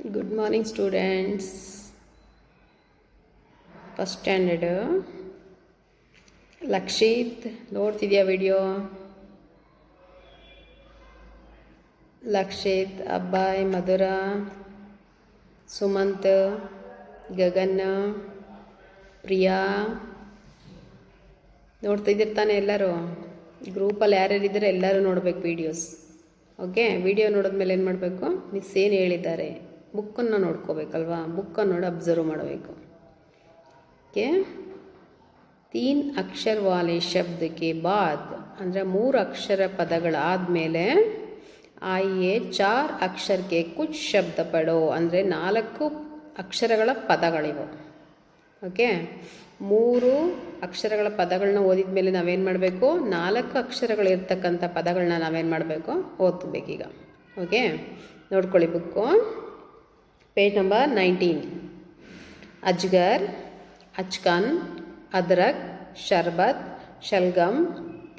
Good morning, students. First standard. Lakshit ನೋಡ್ತಿದ್ಯಾ video? Lakshit, ಅಬ್ಬಾಯ್, ಮಧುರ, ಸುಮಂತ್, ಗಗನ್, ಪ್ರಿಯಾ ನೋಡ್ತಿದ್ದಿರ್ತಾನೆ. ಎಲ್ಲರೂ ಗ್ರೂಪಲ್ಲಿ ಯಾರ್ಯಾರಿದ್ದಾರೆ ಎಲ್ಲರೂ ನೋಡಬೇಕು ವೀಡಿಯೋಸ್. ಓಕೆ, ವಿಡಿಯೋ ನೋಡಿದ್ಮೇಲೆ ಏನು ಮಾಡಬೇಕು? ಮಿಸ್ ಏನು ಹೇಳಿದ್ದಾರೆ ಬುಕ್ಕನ್ನು ನೋಡ್ಕೋಬೇಕಲ್ವಾ? ಬುಕ್ಕನ್ನು ನೋಡಿ ಅಬ್ಸರ್ವ್ ಮಾಡಬೇಕು. ಓಕೆ, 3 ಅಕ್ಷರ ವಾಲೆ ಶಬ್ದ ಕೆ ಬಾದ್ ಅಂದರೆ 3 ಅಕ್ಷರ ಪದಗಳಾದಮೇಲೆ ಆಯಿಯೇ 4 ಅಕ್ಷರಕ್ಕೆ ಕುಚ್ ಶಬ್ದ ಪಡೋ ಅಂದರೆ 4 ಅಕ್ಷರಗಳ ಪದಗಳಿವು. ಓಕೆ, 3 ಅಕ್ಷರಗಳ ಪದಗಳನ್ನ ಓದಿದ ಮೇಲೆ ನಾವೇನು ಮಾಡಬೇಕು? 4 ಅಕ್ಷರಗಳಿರ್ತಕ್ಕಂಥ ಪದಗಳನ್ನ ನಾವೇನು ಮಾಡಬೇಕು? ಓದ್ಬೇಕೀಗ. ಓಕೆ, ನೋಡ್ಕೊಳ್ಳಿ book. Page number 19. Azgar, achkan, ಅದ್ರಕ್, ಶರ್ಬತ್, ಶಲ್ಗಮ್,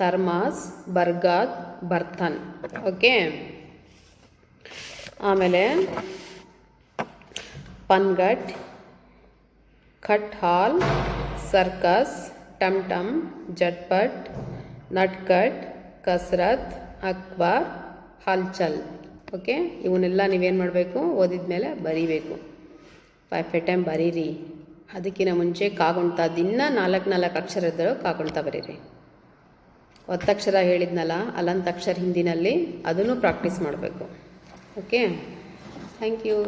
ಥರ್ಮಾಸ್, ಬರ್ಗಾದ್, ಬರ್ತನ್. ಓಕೆ, ಆಮೇಲೆ ಪನ್ಗಟ್, ಖಟ್ ಹಾಲ್, ಸರ್ಕಸ್, ಟಮ್ ಟಮ್, ಜಟ್ಪಟ್, ನಟ್ಕಟ್, ಕಸ್ರತ್, ಅಕ್ಬರ್, ಹಲ್ಚಲ್. ಓಕೆ, ಇವನ್ನೆಲ್ಲ ನೀವೇನು ಮಾಡಬೇಕು? ಓದಿದ ಮೇಲೆ ಬರೀಬೇಕು. 5 ಟೈಮ್ ಬರೀರಿ. ಅದಕ್ಕಿಂತ ಮುಂಚೆ ಕಾಗುಣ್ತಾ ದಿನ 4 ಅಕ್ಷರ ಇದ್ದರೂ ಕಾಗುಣ್ತಾ ಬರೀರಿ. ಒತ್ತಕ್ಷರ ಹೇಳಿದ್ನಲ್ಲ, ಅಲ್ಲಂತ ಅಕ್ಷರ ಹಿಂದಿನಲ್ಲಿ ಅದನ್ನು ಪ್ರಾಕ್ಟೀಸ್ ಮಾಡಬೇಕು. Okay, thank you.